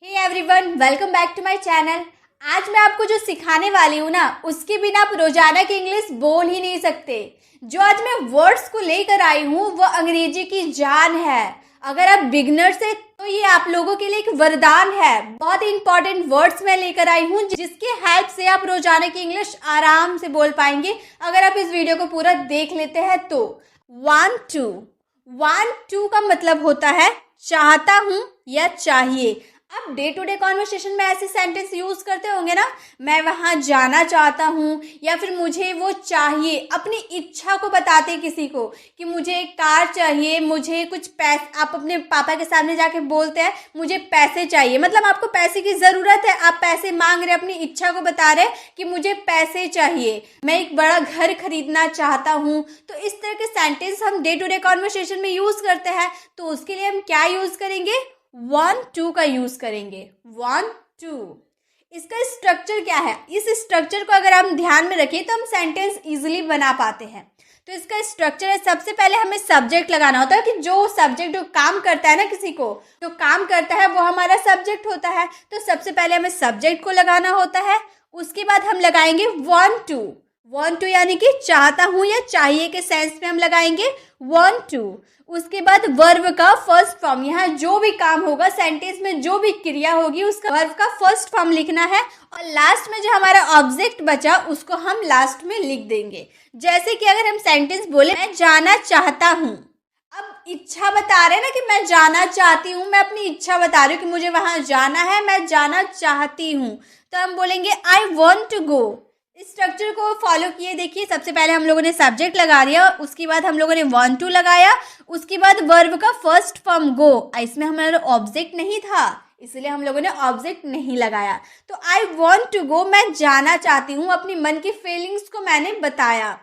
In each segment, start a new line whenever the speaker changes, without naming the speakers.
Hey everyone, welcome back to my channel. आज मैं आपको जो सिखाने वाली हूँ ना, उसके बिना आप रोजाना की इंग्लिश बोल ही नहीं सकते। जो आज मैं वर्ड्स को लेकर आई हूँ वो अंग्रेजी की जान है। अगर आप बिगनर्स है तो ये आप लोगों के लिए एक वरदान है। बहुत इंपॉर्टेंट वर्ड्स मैं लेकर आई हूँ जिसके हेल्प से आप रोजाना की इंग्लिश आराम से बोल पाएंगे अगर आप इस वीडियो को पूरा देख लेते हैं तो। 1 2 का मतलब होता है चाहता हूँ या चाहिए। आप डे टू डे कॉन्वर्सेशन में ऐसे सेंटेंस यूज करते होंगे ना, मैं वहां जाना चाहता हूँ या फिर मुझे वो चाहिए। अपनी इच्छा को बताते किसी को कि मुझे एक कार चाहिए, मुझे कुछ पैसे। आप अपने पापा के सामने जाके बोलते हैं मुझे पैसे चाहिए, मतलब आपको पैसे की जरूरत है, आप पैसे मांग रहे, अपनी इच्छा को बता रहे कि मुझे पैसे चाहिए, मैं एक बड़ा घर खरीदना चाहता हूँ। तो इस तरह के सेंटेंस हम डे टू डे कॉन्वर्सेशन में यूज करते हैं। तो उसके लिए हम क्या यूज करेंगे? 1 2 का यूज करेंगे। 1 2। इसका स्ट्रक्चर क्या है? इस स्ट्रक्चर को अगर हम ध्यान में रखें तो हम सेंटेंस इजीली बना पाते हैं। तो इसका स्ट्रक्चर है, सबसे पहले हमें सब्जेक्ट लगाना होता है कि जो सब्जेक्ट जो काम करता है ना, किसी को जो काम करता है वो हमारा सब्जेक्ट होता है। तो सबसे पहले हमें सब्जेक्ट को लगाना होता है। उसके बाद हम लगाएंगे 1 2 यानी कि चाहता हूँ या चाहिए के सेंस में हम लगाएंगे 1 2। उसके बाद वर्ब का फर्स्ट फॉर्म, यहाँ जो भी काम होगा सेंटेंस में, जो भी क्रिया होगी उसका वर्ब का फर्स्ट फॉर्म लिखना है। और लास्ट में जो हमारा ऑब्जेक्ट बचा उसको हम लास्ट में लिख देंगे। जैसे कि अगर हम सेंटेंस बोले मैं जाना चाहता हूँ, अब इच्छा बता रहे हैं ना कि मैं जाना चाहती हूँ, मैं अपनी इच्छा बता रही हूँ कि मुझे वहां जाना है, मैं जाना चाहती हूँ। तो हम बोलेंगे आई वॉन्ट टू गो। इस स्ट्रक्चर को फॉलो किए देखिए, सबसे पहले हम लोगों ने सब्जेक्ट लगा दिया, उसके बाद हम लोगों ने 1 2 लगाया, उसके बाद वर्ब का फर्स्ट फॉर्म गो। इसमें हमारा ऑब्जेक्ट नहीं था इसलिए हम लोगों ने ऑब्जेक्ट नहीं लगाया। तो आई वॉन्ट टू गो, मैं जाना चाहती हूँ, अपनी मन की फीलिंग्स को मैंने बताया।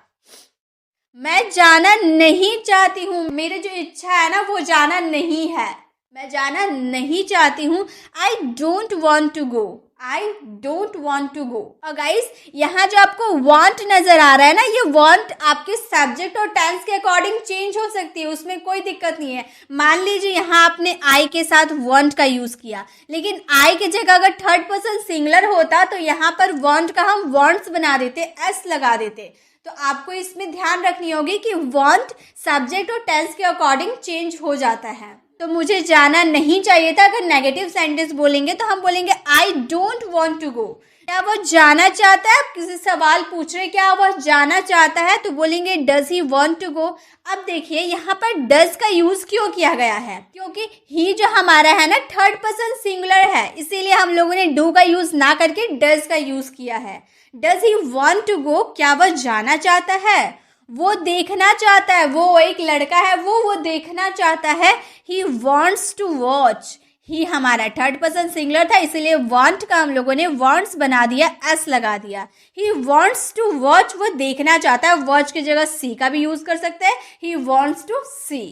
मैं जाना नहीं चाहती हूँ, मेरी जो इच्छा है ना वो जाना नहीं है, मैं जाना नहीं चाहती हूँ। I don't want to go, I don't want to go. और गाइस यहाँ जो आपको वांट नजर आ रहा है ना, ये वांट आपके सब्जेक्ट और टेंस के अकॉर्डिंग चेंज हो सकती है, उसमें कोई दिक्कत नहीं है। मान लीजिए यहाँ आपने आई के साथ वांट का यूज किया, लेकिन आई की जगह अगर थर्ड पर्सन सिंगुलर होता तो यहाँ पर वांट का हम वांट्स बना देते, एस लगा देते। तो आपको इसमें ध्यान रखनी होगी कि वांट सब्जेक्ट और टेंस के अकॉर्डिंग चेंज हो जाता है। तो मुझे जाना नहीं चाहिए था, अगर नेगेटिव सेंटेंस बोलेंगे तो हम बोलेंगे I don't want to go. क्या वो जाना चाहता है? किसी सवाल पूछ रहे क्या वो जाना चाहता है, तो बोलेंगे does he want to go. अब देखिए यहाँ पर डज का यूज क्यों किया गया है? क्योंकि ही जो हमारा है ना थर्ड पर्सन सिंगुलर है, इसीलिए हम लोगों ने डू का यूज ना करके डज का यूज किया है। Does he want to go, क्या वह जाना चाहता है? वो देखना चाहता है, वो एक लड़का है, वो देखना चाहता है। ही वॉन्ट्स टू वॉच, ही हमारा थर्ड पर्सन सिंगुलर था इसलिए वांट का हम लोगों ने वॉन्ट्स बना दिया, एस लगा दिया। ही वॉन्ट्स टू वॉच, वो देखना चाहता है, वॉच की जगह सी का भी यूज कर सकते हैं। He wants to see.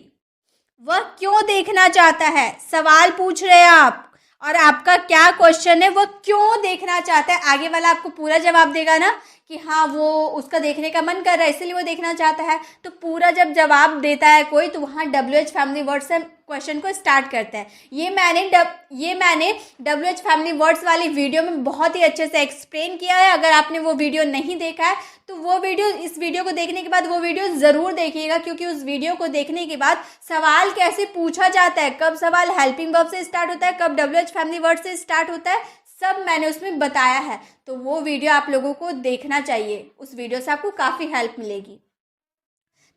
वह क्यों देखना चाहता है? सवाल पूछ रहे हैं आप और आपका क्या क्वेश्चन है, वो क्यों देखना चाहता है? आगे वाला आपको पूरा जवाब देगा ना कि हाँ वो उसका देखने का मन कर रहा है इसलिए वो देखना चाहता है। तो पूरा जब जवाब देता है कोई तो वहाँ WH फैमिली वर्ड से क्वेश्चन को स्टार्ट करता है। ये मैंने WH फैमिली वर्ड्स वाली वीडियो में बहुत ही अच्छे से एक्सप्लेन किया है। अगर आपने वो वीडियो नहीं देखा है तो वो वीडियो, इस वीडियो को देखने के बाद वो वीडियो ज़रूर देखिएगा, क्योंकि उस वीडियो को देखने के बाद सवाल कैसे पूछा जाता है, कब सवाल हेल्पिंग वर्ब से स्टार्ट होता है, कब WH फैमिली वर्ड से स्टार्ट होता है, सब मैंने उसमें बताया है। तो वो वीडियो आप लोगों को देखना चाहिए, उस वीडियो से आपको काफ़ी हेल्प मिलेगी।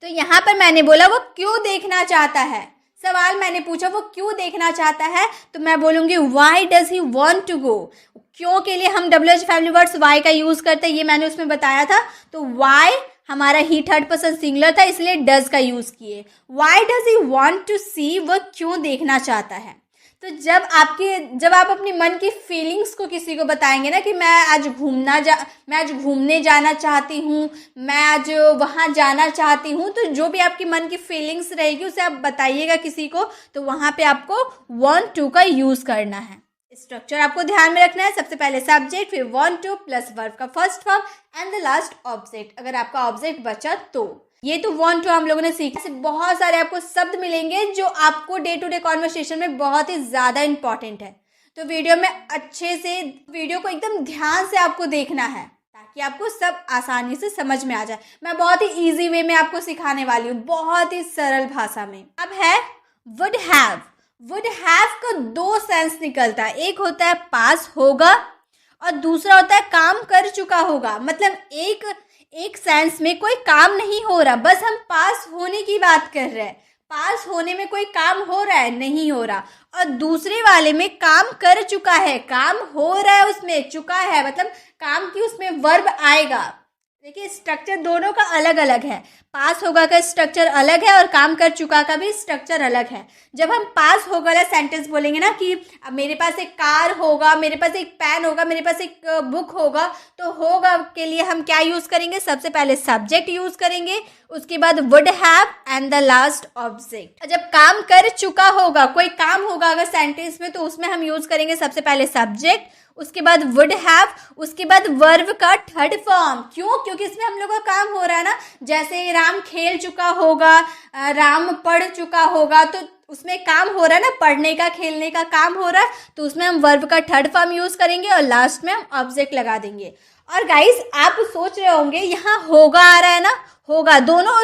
तो यहाँ पर मैंने बोला वो क्यों देखना चाहता है, सवाल मैंने पूछा वो क्यों देखना चाहता है, तो मैं बोलूँगी why does he want to go. क्यों के लिए हम WH फैमिली वर्ड्स वाई का यूज़ करते हैं, ये मैंने उसमें बताया था। तो वाई हमारा ही थर्ड पर्सन सिंगुलर था इसलिए डज का यूज़ किए। Why does he want to see, वह क्यों देखना चाहता है। तो जब आप अपनी मन की फीलिंग्स को किसी को बताएंगे ना कि मैं आज घूमने जाना चाहती हूँ, मैं आज वहाँ जाना चाहती हूँ, तो जो भी आपकी मन की फीलिंग्स रहेगी उसे आप बताइएगा किसी को, तो वहाँ पे आपको 1 2 का यूज़ करना है। स्ट्रक्चर आपको ध्यान में रखना है, सबसे पहले सब्जेक्ट, फिर 1 2 प्लस वर्ब का first form and the last object, अगर आपका ऑब्जेक्ट बचा तो। ये तो 1 2 हम लोगों ने सीखा। बहुत सारे आपको शब्द मिलेंगे जो आपको डे टू डे कॉन्वर्सेशन में बहुत ही ज़्यादा इंपॉर्टेंट है, तो वीडियो में अच्छे से वीडियो को एकदम ध्यान से आपको देखना है ताकि आपको सब आसानी से समझ में आ जाए। मैं बहुत ही इजी वे में आपको सिखाने वाली हूँ, बहुत ही सरल भाषा में। अब है वुड हैव। वुड हैव का दो सेंस निकलता है, एक होता है पास होगा और दूसरा होता है काम कर चुका होगा। मतलब एक सेंस में कोई काम नहीं हो रहा, बस हम पास होने की बात कर रहे हैं, पास होने में कोई काम हो रहा है, नहीं हो रहा। और दूसरे वाले में काम कर चुका है, काम हो रहा है, उसमें चुका है, मतलब काम की उसमें वर्ब आएगा। देखिए स्ट्रक्चर दोनों का अलग अलग है, पास होगा का स्ट्रक्चर अलग है और काम कर चुका का भी स्ट्रक्चर अलग है। जब हम पास होगा वाला सेंटेंस बोलेंगे ना कि मेरे पास एक कार होगा, मेरे पास एक पेन होगा, मेरे पास एक बुक होगा, तो होगा के लिए हम क्या यूज करेंगे? सबसे पहले सब्जेक्ट यूज करेंगे, उसके बाद would have and the last object. जब काम कर चुका होगा, कोई काम होगा अगर सेंटेंस में, तो उसमें हम यूज करेंगे सबसे पहले सब्जेक्ट, उसके बाद वुड हैव, उसके बाद वर्ब का थर्ड फॉर्म। क्यों? क्योंकि इसमें हम लोग का काम हो रहा है ना। जैसे राम खेल चुका होगा, राम पढ़ चुका होगा, तो उसमें काम हो रहा है ना, पढ़ने का, खेलने का काम हो रहा है, तो उसमें हम वर्ब का थर्ड फॉर्म यूज करेंगे और लास्ट में हम ऑब्जेक्ट लगा देंगे। और गाइस आप सोच रहे होंगे यहाँ होगा आ रहा है ना, होगा दोनों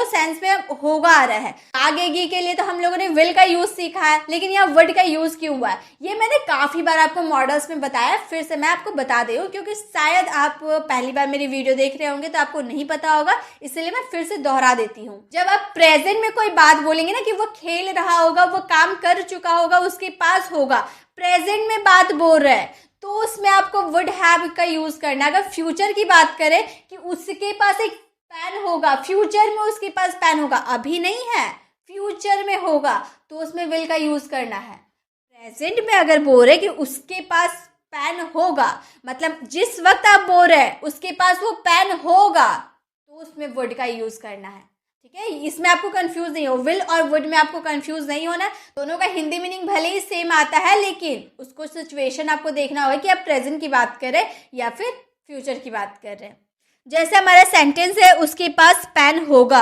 सेंस में होगा आ रहा है। आगेगी के लिए तो हम लोगों ने विल का यूज सीखा है, लेकिन यहाँ वुड का यूज क्यों हुआ है ये मैंने काफी बार आपको मॉडल्स में बताया, फिर से मैं आपको बता दे रही हूँ क्योंकि शायद आप पहली बार मेरी वीडियो देख रहे होंगे तो आपको नहीं पता होगा, इसलिए मैं फिर से दोहरा देती हूँ। जब आप प्रेजेंट में कोई बात बोलेंगे ना कि वो खेल रहा होगा, वो काम कर चुका होगा, उसके पास होगा, प्रेजेंट में बात बोल रहा है, तो उसमें आपको वुड हैव का यूज करना है। अगर फ्यूचर की बात करें कि उसके पास एक पेन होगा, फ्यूचर में उसके पास पेन होगा, अभी नहीं है, फ्यूचर में होगा, तो उसमें विल का यूज करना है। प्रेजेंट में अगर बोल रहे कि उसके पास पेन होगा, मतलब जिस वक्त आप बोल रहे हैं उसके पास वो पेन होगा, तो उसमें वुड का यूज करना है। ठीक है, इसमें आपको कंफ्यूज नहीं हो, विल और वुड में आपको कंफ्यूज नहीं होना। दोनों का हिंदी मीनिंग भले ही सेम आता है, लेकिन उसको सिचुएशन आपको देखना होगा कि आप प्रेजेंट की बात कर रहे या फिर फ्यूचर की बात कर रहे हैं। जैसे हमारा सेंटेंस है उसके पास पेन होगा,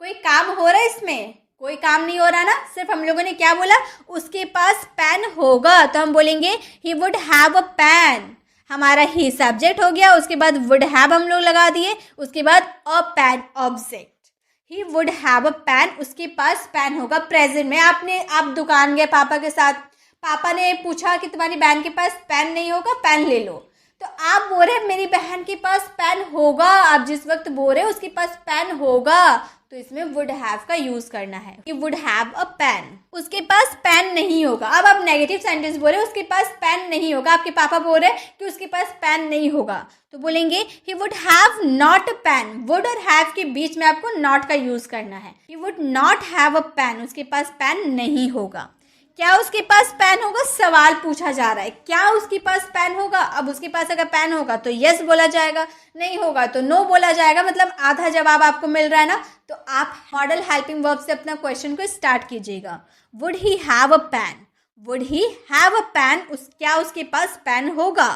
कोई काम हो रहा है इसमें? कोई काम नहीं हो रहा ना, सिर्फ हम लोगों ने क्या बोला? उसके पास पेन होगा, तो हम बोलेंगे he would have a pen. हमारा ही सब्जेक्ट हो गया, उसके बाद वुड हैव हम लोग लगा दिए, उसके बाद a pen object. He would have a pen, उसके पास पेन होगा। प्रेजेंट में आप दुकान गए पापा के साथ, पापा ने पूछा कि तुम्हारी बहन के पास पेन नहीं होगा, पेन ले लो, तो आप बोल रहे मेरी बहन के पास पेन होगा, आप जिस वक्त बोल रहे उसके पास पेन होगा, तो इसमें वुड हैव का यूज करना है कि वुड हैव अ पेन। उसके पास पेन नहीं होगा, अब आप नेगेटिव सेंटेंस बोल रहे उसके पास पेन नहीं होगा, आपके पापा बोल रहे कि उसके पास पेन नहीं होगा, तो बोलेंगे he would have not a pen. Would और हैव के बीच में आपको नॉट का यूज करना है। He would not have a pen, उसके पास पेन नहीं होगा। क्या उसके पास पेन होगा? सवाल पूछा जा रहा है, क्या उसके पास पेन होगा? अब उसके पास अगर पेन होगा तो यस बोला जाएगा, नहीं होगा तो नो बोला जाएगा, मतलब आधा जवाब आपको मिल रहा है ना। तो आप मॉडल हेल्पिंग वर्ब से अपना क्वेश्चन को स्टार्ट कीजिएगा। Would he have a pen, would he have a pen, क्या उसके पास पेन होगा?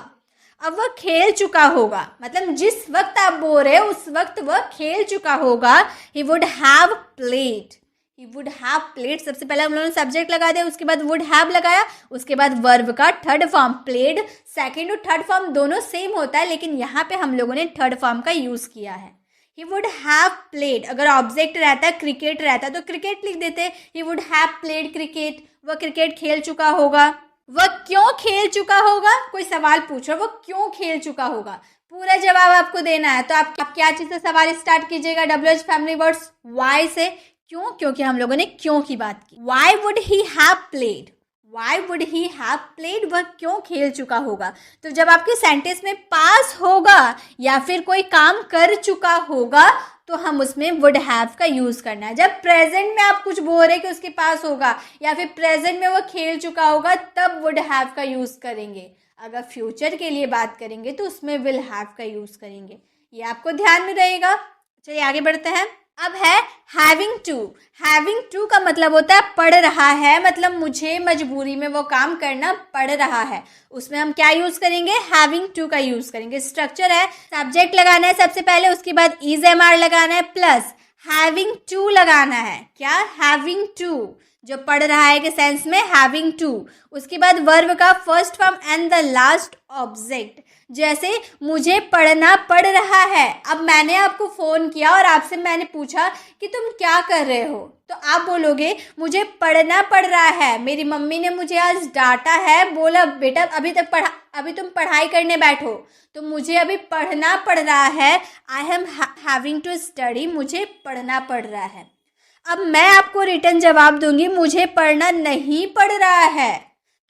अब वह खेल चुका होगा, मतलब जिस वक्त आप बोल रहे हो उस वक्त वह खेल चुका होगा। ही would have played, he would have played, सबसे पहले हम लोगों ने सब्जेक्ट लगा दिया, उसके बाद वुड हैव लगाया, उसके बाद वर्ब का थर्ड फॉर्म प्लेड। सेकेंड और थर्ड फॉर्म दोनों सेम होता है, लेकिन यहाँ पे हम लोगों ने थर्ड फॉर्म का यूज किया है। ही वुड हैव प्लेड, अगर ऑब्जेक्ट रहता है क्रिकेट रहता है तो क्रिकेट लिख देते, ही वुड हैव प्लेड क्रिकेट, वह क्रिकेट खेल चुका होगा। वह क्यों खेल चुका होगा? कोई सवाल पूछ रहा, वो क्यों खेल चुका होगा, पूरा जवाब आपको देना है। तो आप क्या चीज से सवाल स्टार्ट कीजिएगा? WH फैमिली वर्ड्स वाई से। क्यों? क्योंकि हम लोगों ने क्यों की बात की। Why would he have played, why would he have played, वह क्यों खेल चुका होगा। तो जब आपके सेंटेंस में पास होगा या फिर कोई काम कर चुका होगा तो हम उसमें वुड हैव का यूज करना है। जब प्रेजेंट में आप कुछ बोल रहे कि उसके पास होगा या फिर प्रेजेंट में वो खेल चुका होगा तब वुड हैव का यूज करेंगे। अगर फ्यूचर के लिए बात करेंगे तो उसमें विल हैव का यूज करेंगे, ये आपको ध्यान में रहेगा। चलिए आगे बढ़ते हैं। अब है हैविंग टू। हैविंग टू का मतलब होता है पड़ रहा है, मतलब मुझे मजबूरी में वो काम करना पड़ रहा है। उसमें हम क्या यूज करेंगे? हैविंग टू का यूज करेंगे। स्ट्रक्चर है, सब्जेक्ट लगाना है सबसे पहले, उसके बाद इज एम आर लगाना है प्लस हैविंग टू लगाना है। क्या? Having to. जो पढ़ रहा है के सेंस में हैविंग टू, उसके बाद वर्ब का first form and the last object. जैसे मुझे पढ़ना पड़ रहा है, अब मैंने आपको फ़ोन किया और आपसे मैंने पूछा कि तुम क्या कर रहे हो, तो आप बोलोगे मुझे पढ़ना पड़ रहा है, मेरी मम्मी ने मुझे आज डांटा है, बोला बेटा अभी तुम पढ़ाई करने बैठो, तो मुझे अभी पढ़ना पड़ रहा है, I am having to study, मुझे पढ़ना पड़ रहा है। अब मैं आपको रिटर्न जवाब दूंगी मुझे पढ़ना नहीं पड़ रहा है,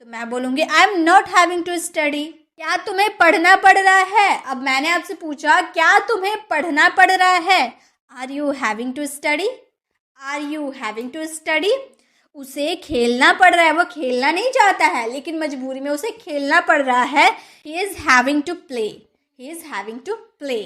तो मैं बोलूँगी I am not having to study. क्या तुम्हें पढ़ना पड़ रहा है? अब मैंने आपसे पूछा क्या तुम्हें पढ़ना पड़ रहा है? Are you having to study? Are you having to study? उसे खेलना पड़ रहा है, वो खेलना नहीं चाहता है लेकिन मजबूरी में उसे खेलना पड़ रहा है। He is having to play, he is having to play.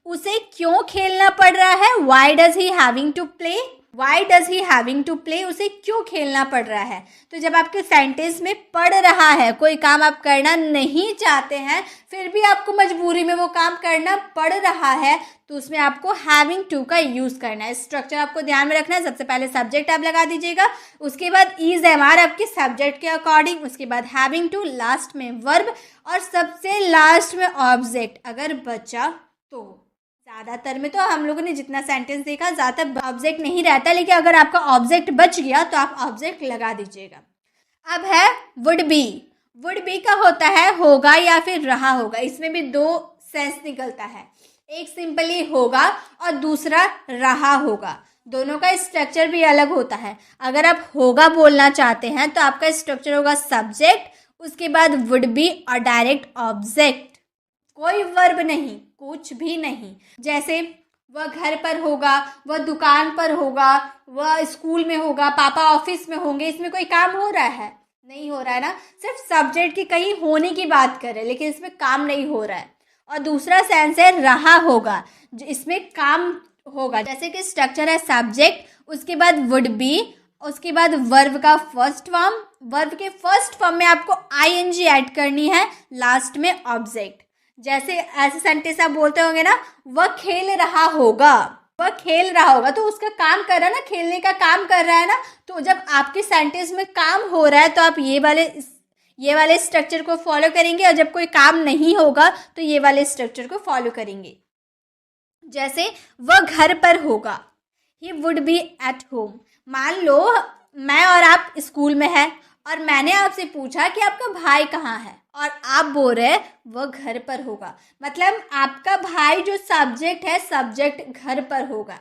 उसे क्यों खेलना पड़ रहा है? Why does he having to play? Why does he having to play? उसे क्यों खेलना पड़ रहा है? तो जब आपके सेंटेंस में पड़ रहा है, कोई काम आप करना नहीं चाहते हैं फिर भी आपको मजबूरी में वो काम करना पड़ रहा है, तो उसमें आपको हैविंग टू का यूज़ करना है। स्ट्रक्चर आपको ध्यान में रखना है। सबसे पहले सब्जेक्ट आप लगा दीजिएगा, उसके बाद इज एम आर आपके सब्जेक्ट के अकॉर्डिंग, उसके बाद हैविंग टू, लास्ट में वर्ब और सबसे लास्ट में ऑब्जेक्ट अगर बचा तो। ज़्यादातर में तो हम लोगों ने जितना सेंटेंस देखा ज़्यादातर ऑब्जेक्ट नहीं रहता, लेकिन अगर आपका ऑब्जेक्ट बच गया तो आप ऑब्जेक्ट लगा दीजिएगा। अब है वुड बी। वुड बी का होता है होगा या फिर रहा होगा। इसमें भी दो सेंस निकलता है, एक सिंपली होगा और दूसरा रहा होगा। दोनों का स्ट्रक्चर भी अलग होता है। अगर आप होगा बोलना चाहते हैं तो आपका स्ट्रक्चर होगा सब्जेक्ट, उसके बाद वुड बी और डायरेक्ट ऑब्जेक्ट, कोई वर्ब नहीं, कुछ भी नहीं। जैसे वह घर पर होगा, वह दुकान पर होगा, वह स्कूल में होगा, पापा ऑफिस में होंगे, इसमें कोई काम हो रहा है? नहीं हो रहा है ना, सिर्फ सब्जेक्ट की कहीं होने की बात कर रहे हैं लेकिन इसमें काम नहीं हो रहा है। और दूसरा सेंस है रहा होगा, इसमें काम होगा। जैसे कि स्ट्रक्चर है सब्जेक्ट, उसके बाद वुड बी, उसके बाद वर्ब का फर्स्ट फॉर्म, वर्ब के फर्स्ट फॉर्म में आपको आईएनजी ऐड करनी है, लास्ट में ऑब्जेक्ट। जैसे ऐसे सेंटेंस आप बोलते होंगे ना, वह खेल रहा होगा, वह खेल रहा होगा, तो उसका काम कर रहा है ना, खेलने का काम कर रहा है ना। तो जब आपके सेंटेंस में काम हो रहा है तो आप ये वाले स्ट्रक्चर को फॉलो करेंगे, और जब कोई काम नहीं होगा तो ये वाले स्ट्रक्चर को फॉलो करेंगे। जैसे वह घर पर होगा, he would be at home. मान लो मैं और आप स्कूल में हैं और मैंने आपसे पूछा कि आपका भाई कहाँ है, और आप बोल रहे वह घर पर होगा, मतलब आपका भाई जो सब्जेक्ट है, सब्जेक्ट घर पर होगा,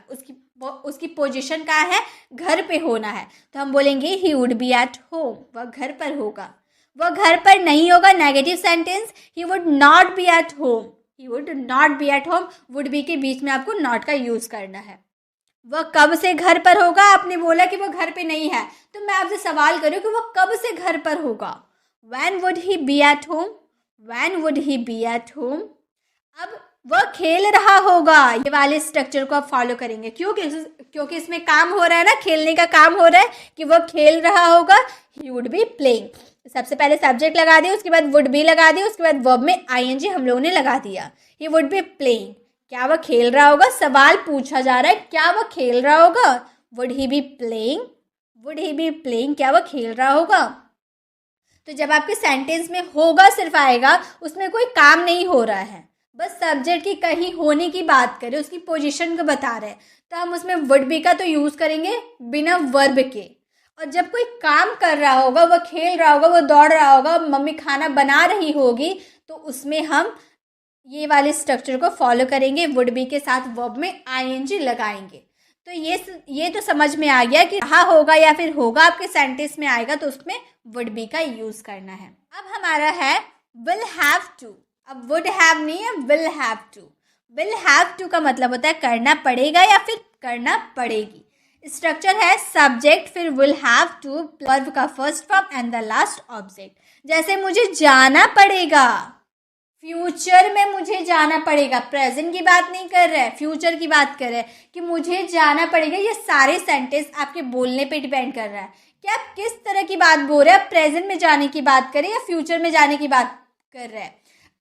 उसकी पोजीशन कहाँ है? घर पे होना है, तो हम बोलेंगे he would be at home, वह घर पर होगा। वह घर पर नहीं होगा, negative sentence, he would not be at home, he would not be at home, would be के बीच में आपको नॉट का यूज़ करना है। वह कब से घर पर होगा? आपने बोला कि वह घर पे नहीं है, तो मैं आपसे सवाल करूँ कि वह कब से घर पर होगा? When would he be at home? When would he be at home? अब वह खेल रहा होगा, ये वाले स्ट्रक्चर को आप फॉलो करेंगे, क्योंकि इसमें काम हो रहा है ना, खेलने का काम हो रहा है कि वह खेल रहा होगा। He would be playing। सबसे पहले सब्जेक्ट लगा दिया, उसके बाद would be लगा दिया, उसके बाद वर्ब में ing हम लोगों ने लगा दिया। He would be playing। क्या वह खेल रहा होगा? सवाल पूछा जा रहा है, क्या वह खेल रहा होगा? Would he be playing? Would he be playing? क्या वह खेल रहा होगा? तो जब आपके सेंटेंस में होगा सिर्फ आएगा, उसमें कोई काम नहीं हो रहा है, बस सब्जेक्ट की कहीं होने की बात करें, उसकी पोजीशन को बता रहे हैं, तो हम उसमें वुड बी का तो यूज़ करेंगे बिना वर्ब के। और जब कोई काम कर रहा होगा, वह खेल रहा होगा, वह दौड़ रहा होगा, मम्मी खाना बना रही होगी, तो उसमें हम ये वाले स्ट्रक्चर को फॉलो करेंगे, वुड बी के साथ वर्ब में आईएनजी लगाएंगे। तो ये तो समझ में आ गया कि रहा होगा या फिर होगा आपके सेंटेंस में आएगा तो उसमें वुड बी का यूज़ करना है। अब हमारा है विल हैव टू। अब वुड हैव नहीं है, will have to. Will have to का मतलब होता है करना पड़ेगा या फिर करना पड़ेगी। स्ट्रक्चर है सब्जेक्ट, फिर विल हैव टू, वर्ब का first form and the last object. जैसे मुझे जाना पड़ेगा, फ्यूचर में मुझे जाना पड़ेगा, प्रेजेंट की बात नहीं कर रहे हैं, फ्यूचर की बात कर रहे हैं कि मुझे जाना पड़ेगा। ये सारे सेंटेंस आपके बोलने पे डिपेंड कर रहा है कि आप किस तरह की बात बोल रहे हैं, प्रेजेंट में जाने की बात करें या फ्यूचर में जाने की बात कर रहे हैं।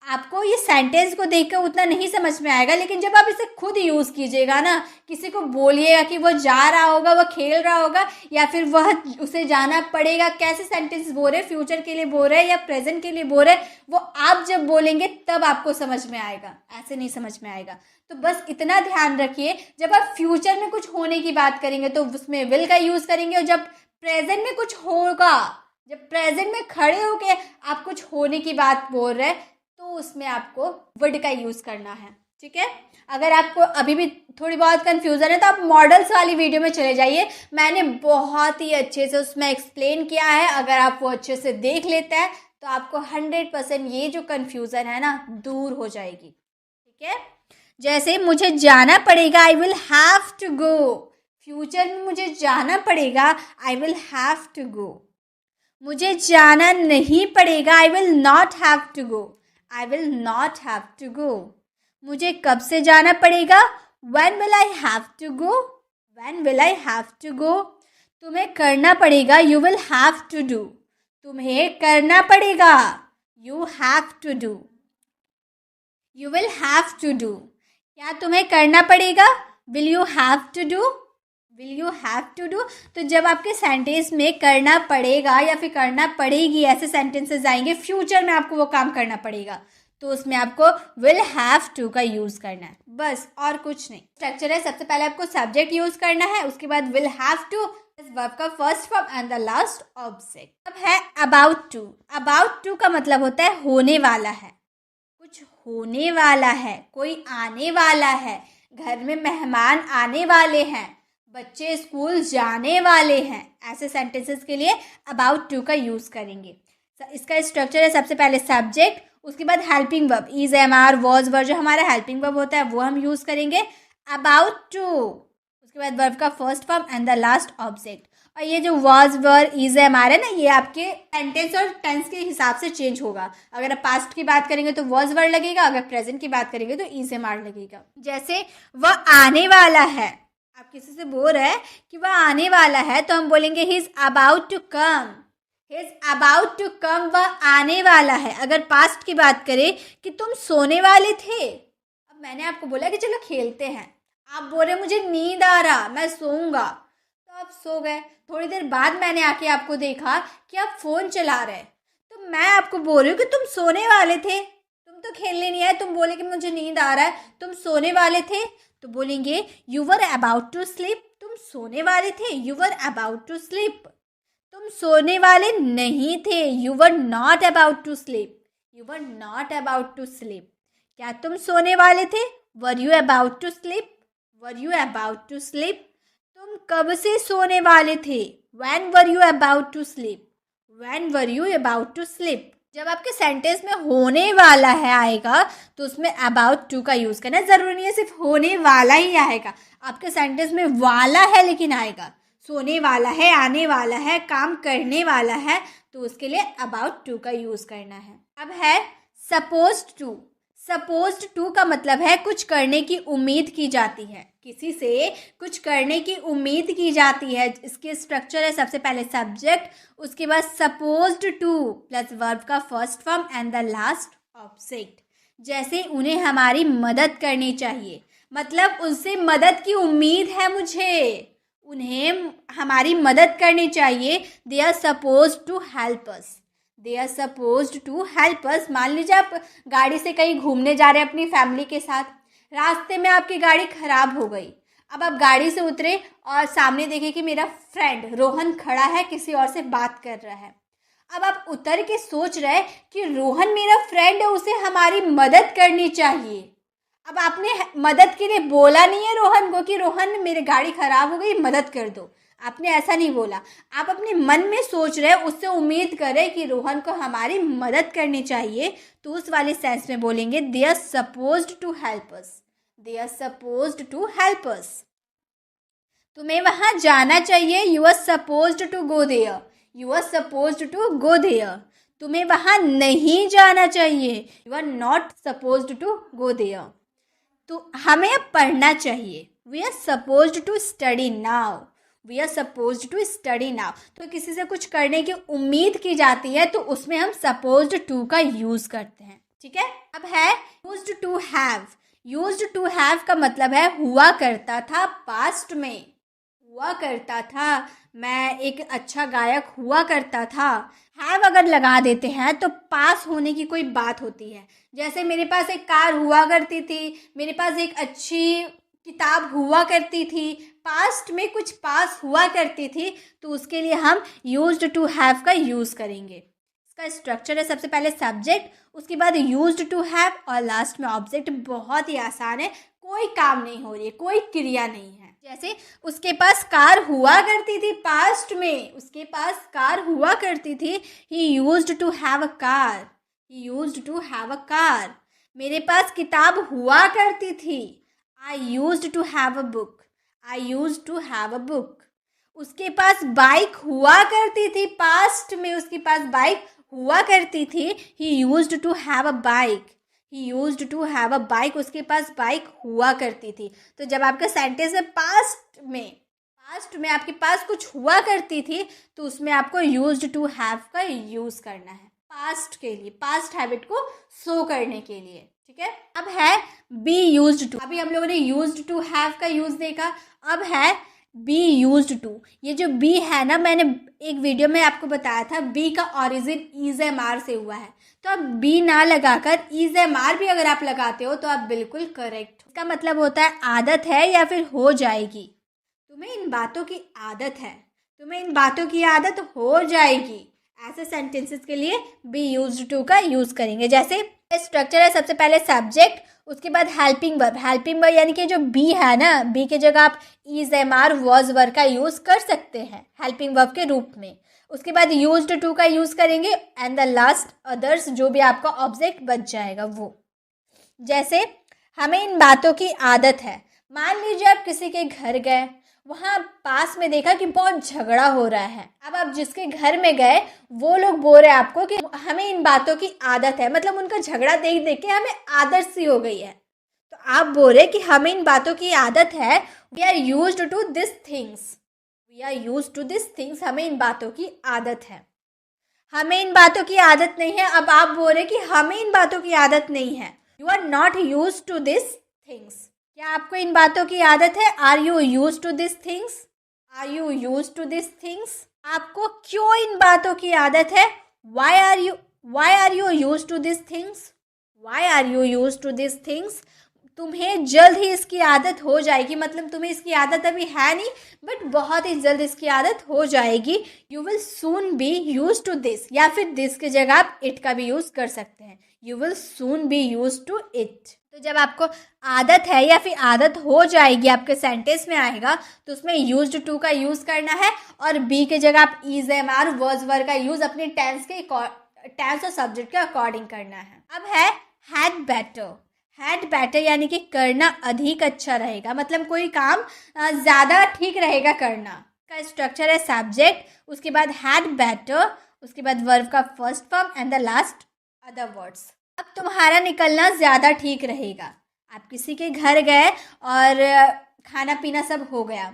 आपको ये सेंटेंस को देखकर उतना नहीं समझ में आएगा, लेकिन जब आप इसे खुद यूज़ कीजिएगा ना, किसी को बोलिएगा कि वो जा रहा होगा, वो खेल रहा होगा, या फिर वह उसे जाना पड़ेगा, कैसे सेंटेंस बोल रहे, फ्यूचर के लिए बोल रहे या प्रेजेंट के लिए बोल रहे, वो आप जब बोलेंगे तब आपको समझ में आएगा, ऐसे नहीं समझ में आएगा। तो बस इतना ध्यान रखिए, जब आप फ्यूचर में कुछ होने की बात करेंगे तो उसमें विल का यूज़ करेंगे, और जब प्रेजेंट में कुछ होगा, जब प्रेजेंट में खड़े होके आप कुछ होने की बात बोल रहे हैं, तो उसमें आपको वुड का यूज़ करना है। ठीक है, अगर आपको अभी भी थोड़ी बहुत कन्फ्यूज़न है तो आप मॉडल्स वाली वीडियो में चले जाइए, मैंने बहुत ही अच्छे से उसमें एक्सप्लेन किया है। अगर आप वो अच्छे से देख लेते हैं तो आपको 100% ये जो कन्फ्यूज़न है ना दूर हो जाएगी। ठीक है, जैसे मुझे जाना पड़ेगा, I will have to go, future में मुझे जाना पड़ेगा, I will have to go. मुझे जाना नहीं पड़ेगा, I will not have to go, I will not have to go. मुझे कब से जाना पड़ेगा, when will I have to go, when will I have to go। तुम्हें करना पड़ेगा, you will have to do, तुम्हें करना पड़ेगा, you have to do, you will have to do। क्या तुम्हें करना पड़ेगा, will you have to do, will you have to do। तो जब आपके सेंटेंस में करना पड़ेगा या फिर करना पड़ेगी ऐसे सेंटेंसेस आएंगे, फ्यूचर में आपको वो काम करना पड़ेगा, तो उसमें आपको will have to का यूज़ करना है, बस और कुछ नहीं। स्ट्रक्चर है, सबसे पहले आपको सब्जेक्ट यूज़ करना है, उसके बाद will have to इस वर्ब का first form and the last object. अब है about to। about to का मतलब होता है होने वाला है, कुछ होने वाला है, कोई आने वाला है, घर में मेहमान आने वाले हैं, बच्चे स्कूल जाने वाले हैं, ऐसे सेंटेंसेस के लिए अबाउट टू का यूज़ करेंगे। इसका स्ट्रक्चर है, सबसे पहले सब्जेक्ट, उसके बाद helping verb, is, am, are, was, were, जो हमारा हेल्पिंग वर्ब होता है वो हम यूज़ करेंगे अबाउट टू, उसके बाद वर्ब का first form and the last object. और ये जो was, were, is, am, are है ना, ये आपके सेंटेंस और टेंस के हिसाब से चेंज होगा। अगर आप पास्ट की बात करेंगे तो वॉज, वर लगेगा, अगर प्रेजेंट की बात करेंगे तो इज, एम, आर लगेगा। जैसे वह आने वाला है, आप किसी से बोल रहे हैं कि वह आने वाला है, तो हम बोलेंगे he is about to come, he is about to come, वह आने वाला है। अगर पास्ट की बात करें कि तुम सोने वाले थे, अब मैंने आपको बोला कि चलो खेलते हैं, आप बोल रहे मुझे नींद आ रहा, मैं सोऊंगा, तो आप सो गए। थोड़ी देर बाद मैंने आके आपको देखा कि आप फ़ोन चला रहे, तो मैं आपको बोल रही हूँ कि तुम सोने वाले थे, तुम तो खेलने नहीं आए, तुम बोले कि मुझे नींद आ रहा है, तुम सोने वाले थे, तो बोलेंगे you were about to sleep, तुम सोने वाले थे, you were about to sleep. तुम सोने वाले नहीं थे, you were not about to sleep, you were not about to sleep. क्या तुम सोने वाले थे, were you about to sleep, were you about to sleep. तुम कब से सोने वाले थे, when were you about to sleep, when were you about to sleep. जब आपके सेंटेंस में होने वाला है आएगा तो उसमें अबाउट टू का यूज़ करना है। ज़रूरी नहीं है सिर्फ होने वाला ही आएगा, आपके सेंटेंस में वाला है लेकिन आएगा, सोने वाला है, आने वाला है, काम करने वाला है, तो उसके लिए अबाउट टू का यूज़ करना है। अब है सपोज्ड टू। सपोज्ड टू का मतलब है कुछ करने की उम्मीद की जाती है, किसी से कुछ करने की उम्मीद की जाती है। इसके स्ट्रक्चर है, सबसे पहले सब्जेक्ट, उसके बाद सपोज्ड टू प्लस वर्ब का first form and the last object. जैसे उन्हें हमारी मदद करनी चाहिए, मतलब उनसे मदद की उम्मीद है मुझे, उन्हें हमारी मदद करनी चाहिए। They are supposed to help us, they are supposed to help us. मान लीजिए आप गाड़ी से कहीं घूमने जा रहे हैं अपनी फैमिली के साथ, रास्ते में आपकी गाड़ी ख़राब हो गई, अब आप गाड़ी से उतरे और सामने देखें कि मेरा फ्रेंड रोहन खड़ा है, किसी और से बात कर रहा है। अब आप उतर के सोच रहे हैं कि रोहन मेरा फ्रेंड है, उसे हमारी मदद करनी चाहिए। अब आपने मदद के लिए बोला नहीं है रोहन को कि रोहन मेरी गाड़ी ख़राब हो गई, मदद कर दो, आपने ऐसा नहीं बोला। आप अपने मन में सोच रहे हैं, उससे उम्मीद करें कि रोहन को हमारी मदद करनी चाहिए, तो उस वाले सेंस में बोलेंगे they are supposed to help us, they are supposed to help us. तुम्हें वहाँ जाना चाहिए, you are supposed to go there, you are supposed to go there. तुम्हें वहाँ नहीं जाना चाहिए, you are not supposed to go there. तो हमें अब पढ़ना चाहिए, we are supposed to study now, we are supposed to study now. तो किसी से कुछ करने की उम्मीद की जाती है तो उसमें हम सपोज्ड टू का यूज़ करते हैं। ठीक है। अब है used to have. Used to have का मतलब है हुआ करता था, पास्ट में हुआ करता था, मैं एक अच्छा गायक हुआ करता था। हैव अगर लगा देते हैं तो पास होने की कोई बात होती है। जैसे मेरे पास एक कार हुआ करती थी, मेरे पास एक अच्छी किताब हुआ करती थी, पास्ट में कुछ पास हुआ करती थी, तो उसके लिए हम यूज्ड टू हैव का यूज़ करेंगे। इसका स्ट्रक्चर है सबसे पहले सब्जेक्ट, उसके बाद यूज्ड टू हैव और लास्ट में ऑब्जेक्ट। बहुत ही आसान है, कोई काम नहीं हो रही है, कोई क्रिया नहीं है। जैसे उसके पास कार हुआ करती थी, पास्ट में उसके पास कार हुआ करती थी, he used to have a car, he used to have a car. मेरे पास किताब हुआ करती थी, I used to have a book, I used to have a book. उसके पास बाइक हुआ करती थी, पास्ट में उसके पास बाइक हुआ करती थी, he used to have a bike, he used to have a bike. उसके पास बाइक हुआ करती थी। तो जब आपका सेंटेंस में पास्ट में आपके पास कुछ हुआ करती थी, तो उसमें आपको यूज्ड टू हैव का यूज़ करना है पास्ट के लिए, पास्ट हैबिट को शो करने के लिए, ठीक है। अब है बी यूज्ड टू। अभी हम लोगों ने यूज्ड टू हैव का यूज़ देखा, अब है बी यूज्ड टू। ये जो बी है ना, मैंने एक वीडियो में आपको बताया था बी का ओरिजिन इज एम आर से हुआ है। तो अब बी ना लगाकर इज एम आर भी अगर आप लगाते हो तो आप बिल्कुल करेक्ट हो। इसका मतलब होता है आदत है या फिर हो जाएगी। तुम्हें इन बातों की आदत है, तुम्हें इन बातों की आदत हो जाएगी। ऐसे सेंटेंसेस के लिए बी यूज्ड टू का यूज़ करेंगे। जैसे स्ट्रक्चर है सबसे पहले सब्जेक्ट, उसके बाद हेल्पिंग वर्ब। हेल्पिंग वर्ब यानी कि जो बी है ना, बी की जगह आप is am are was verb का यूज़ कर सकते हैं हेल्पिंग वर्ब के रूप में। उसके बाद यूज्ड टू का यूज़ करेंगे एंड द लास्ट अदर्स, जो भी आपका ऑब्जेक्ट बच जाएगा वो। जैसे हमें इन बातों की आदत है। मान लीजिए आप किसी के घर गए, वहाँ पास में देखा कि बहुत झगड़ा हो रहा है। अब आप जिसके घर में गए वो लोग बोल रहे हैं आपको कि हमें इन बातों की आदत है, मतलब उनका झगड़ा देख देख के हमें आदत सी हो गई है। तो आप बोल रहे कि हमें इन बातों की आदत है, we are used to this things, we are used to this things. हमें इन बातों की आदत है, हमें इन बातों की आदत नहीं है। अब आप बोल रहे कि हमें इन बातों की आदत नहीं है, you are not used to this things. क्या आपको इन बातों की आदत है? Are you used to this things? Are you used to this things? आपको क्यों इन बातों की आदत है? Why are you used to this things? Why are you used to this things? तुम्हें जल्द ही इसकी आदत हो जाएगी, मतलब तुम्हें इसकी आदत अभी है नहीं, बट बहुत ही जल्द इसकी आदत हो जाएगी। You will soon be use to this, या फिर दिस की जगह आप इट का भी यूज़ कर सकते हैं। You will soon be use to it. तो जब आपको आदत है या फिर आदत हो जाएगी आपके सेंटेंस में आएगा, तो उसमें यूज्ड टू का यूज़ करना है और बी की जगह आप is am are were verb का यूज़ अपने टेंस और सब्जेक्ट के अकॉर्डिंग करना है। अब है हैड बेटर। हैड बेटर यानी कि करना अधिक अच्छा रहेगा, मतलब कोई काम ज़्यादा ठीक रहेगा करना। का स्ट्रक्चर है सब्जेक्ट, उसके बाद हैड बेटर, उसके बाद वर्ब का first form and the last other words. अब तुम्हारा निकलना ज़्यादा ठीक रहेगा। आप किसी के घर गए और खाना पीना सब हो गया।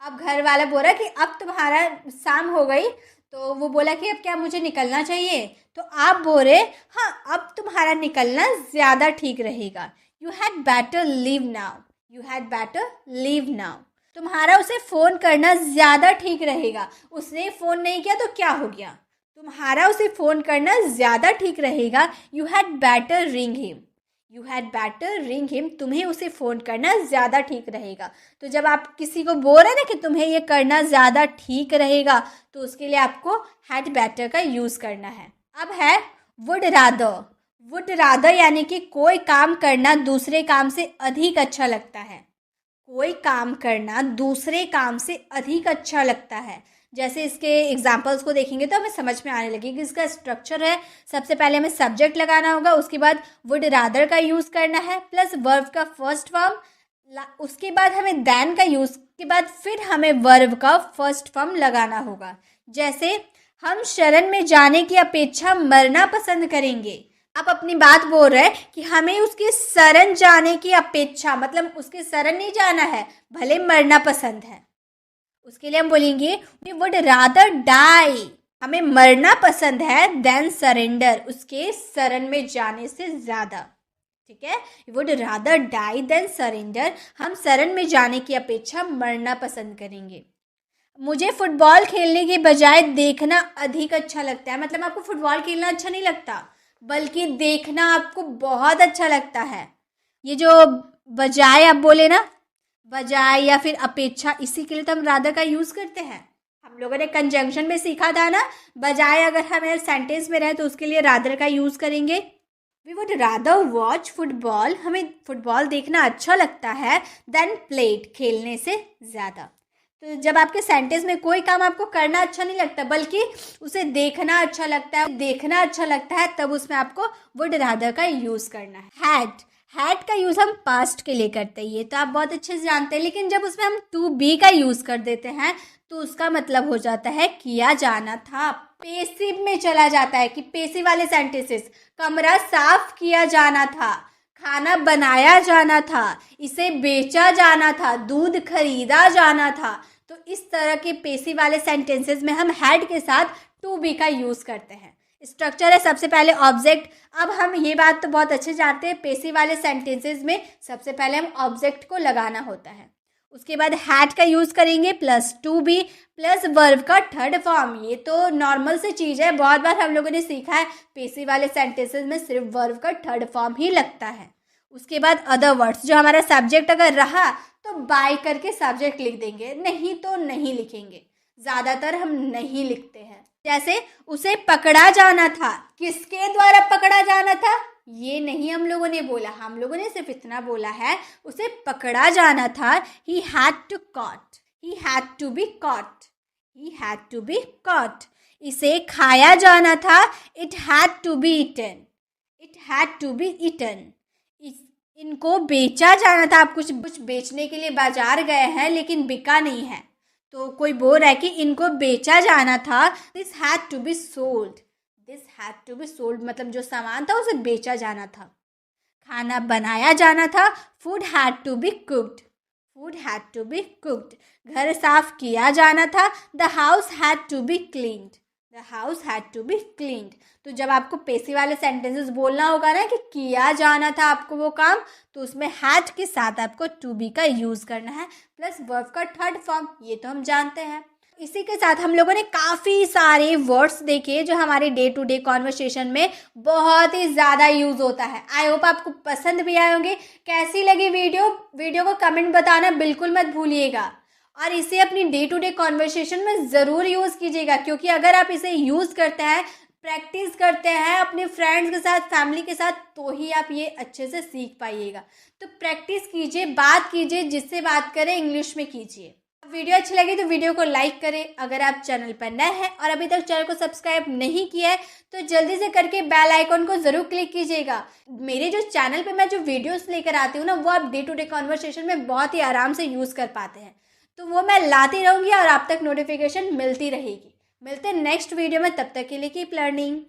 अब घर वाला बोला कि अब तुम्हारा शाम हो गई, तो वो बोला कि अब क्या मुझे निकलना चाहिए? तो आप बोले हाँ, अब तुम्हारा निकलना ज़्यादा ठीक रहेगा। You had better leave now, you had better leave now. तुम्हारा उसे फ़ोन करना ज़्यादा ठीक रहेगा। उसने फ़ोन नहीं किया तो क्या हो गया? तुम्हारा उसे फ़ोन करना ज़्यादा ठीक रहेगा। You had better ring him, you had better ring him. तुम्हें उसे फ़ोन करना ज़्यादा ठीक रहेगा। तो जब आप किसी को बोल रहे हैं ना कि तुम्हें ये करना ज़्यादा ठीक रहेगा, तो उसके लिए आपको हैड बेटर का यूज़ करना है। अब है वुड रादर। वुड रादर यानी कि कोई काम करना दूसरे काम से अधिक अच्छा लगता है। कोई काम करना दूसरे काम से अधिक अच्छा लगता है। जैसे इसके एग्जाम्पल्स को देखेंगे तो हमें समझ में आने लगेगा। इसका स्ट्रक्चर है, सबसे पहले हमें सब्जेक्ट लगाना होगा, उसके बाद वुड रादर का यूज़ करना है प्लस वर्ब का फर्स्ट फॉर्म, उसके बाद हमें दैन का यूज़ के बाद फिर हमें वर्ब का फर्स्ट फॉर्म लगाना होगा। जैसे हम शरण में जाने की अपेक्षा मरना पसंद करेंगे। आप अपनी बात बोल रहे हैं कि हमें उसके शरण जाने की अपेक्षा, मतलब उसके शरण नहीं जाना है, भले मरना पसंद है। उसके लिए हम बोलेंगे वी वुड रादर डाई, हमें मरना पसंद है देन सरेंडर, उसके शरण में जाने से ज़्यादा। ठीक है, would rather die than surrender, हम शरण में जाने की अपेक्षा मरना पसंद करेंगे। मुझे फुटबॉल खेलने के बजाय देखना अधिक अच्छा लगता है, मतलब आपको फुटबॉल खेलना अच्छा नहीं लगता बल्कि देखना आपको बहुत अच्छा लगता है। ये जो बजाय आप बोले ना, बजाय या फिर अपेक्षा, इसी के लिए तो हम रादर का यूज़ करते हैं। हम लोगों ने कंजंक्शन में सीखा था ना, बजाय अगर हमें सेंटेंस में रहे तो उसके लिए रादर का यूज़ करेंगे। We would rather watch football, हमें फुटबॉल देखना अच्छा लगता है देन प्लेड, खेलने से ज़्यादा। तो जब आपके सेंटेंस में कोई काम आपको करना अच्छा नहीं लगता बल्कि उसे देखना अच्छा लगता है, तब उसमें आपको वुड रादर का यूज़ करना है। हैड का यूज़ हम पास्ट के लिए करते हैं, ये तो आप बहुत अच्छे से जानते हैं, लेकिन जब उसमें हम टू बी का यूज़ कर देते हैं तो उसका मतलब हो जाता है किया जाना था, पेसिव में चला जाता है कि पेसिव वाले सेंटेंसेस, कमरा साफ किया जाना था, खाना बनाया जाना था, इसे बेचा जाना था, दूध खरीदा जाना था। तो इस तरह के पेसिव वाले सेंटेंसेस में हम हैड के साथ टू बी का यूज़ करते हैं। स्ट्रक्चर है सबसे पहले ऑब्जेक्ट। अब हम ये बात तो बहुत अच्छे जानते हैं, पेसिव वाले सेंटेंसेस में सबसे पहले हम ऑब्जेक्ट को लगाना होता है, उसके बाद हैड का यूज़ करेंगे plus to be plus verb का थर्ड फॉर्म। ये तो नॉर्मल सी चीज़ है, बहुत बार हम लोगों ने सीखा है पेसिव वाले सेंटेंसेस में सिर्फ वर्ब का थर्ड फॉर्म ही लगता है। उसके बाद अदर वर्ड्स, जो हमारा सब्जेक्ट अगर रहा तो बाय करके सब्जेक्ट लिख देंगे, नहीं तो नहीं लिखेंगे, ज़्यादातर हम नहीं लिखते हैं। जैसे उसे पकड़ा जाना था, किसके द्वारा पकड़ा जाना था ये नहीं हम लोगों ने बोला, हम लोगों ने सिर्फ इतना बोला है उसे पकड़ा जाना था। He had to caught, he had to be caught, he had to be caught. इसे खाया जाना था, it had to be eaten, it had to be eaten. इनको बेचा जाना था, आप कुछ बेचने के लिए बाजार गए हैं लेकिन बिका नहीं है, तो कोई बोल रहा है कि इनको बेचा जाना था, this had to be sold, this had to be sold, मतलब जो सामान था उसे बेचा जाना था। खाना बनाया जाना था, food had to be cooked, food had to be cooked. घर साफ किया जाना था, the house had to be cleaned, the house had to be cleaned. तो जब आपको पेसिव वाले सेंटेंसेस बोलना होगा ना कि किया जाना था आपको वो काम, तो उसमें हैड के साथ आपको टू बी का यूज़ करना है प्लस वर्ब का थर्ड फॉर्म, ये तो हम जानते हैं। इसी के साथ हम लोगों ने काफ़ी सारे वर्ड्स देखे जो हमारे डे टू डे कॉन्वर्सेशन में बहुत ही ज़्यादा यूज़ होता है। आई होप आपको पसंद भी आए होंगे। कैसी लगी वीडियो को कमेंट बताना बिल्कुल मत भूलिएगा, और इसे अपनी डे टू डे कॉन्वर्सेशन में ज़रूर यूज़ कीजिएगा, क्योंकि अगर आप इसे यूज़ करते हैं, प्रैक्टिस करते हैं अपने फ्रेंड्स के साथ, फैमिली के साथ, तो ही आप ये अच्छे से सीख पाइएगा। तो प्रैक्टिस कीजिए, बात कीजिए, जिससे बात करें इंग्लिश में कीजिए। वीडियो अच्छी लगी तो वीडियो को लाइक करें। अगर आप चैनल पर नए हैं और अभी तक चैनल को सब्सक्राइब नहीं किया है तो जल्दी से करके बेल आइकॉन को ज़रूर क्लिक कीजिएगा। मेरे जो चैनल पे मैं जो वीडियोस लेकर आती हूँ ना, वो आप डे टू डे कॉन्वर्सेशन में बहुत ही आराम से यूज़ कर पाते हैं, तो वो मैं लाती रहूँगी और आप तक नोटिफिकेशन मिलती रहेगी। मिलते हैं नेक्स्ट वीडियो में, तब तक के लिए कीप लर्निंग।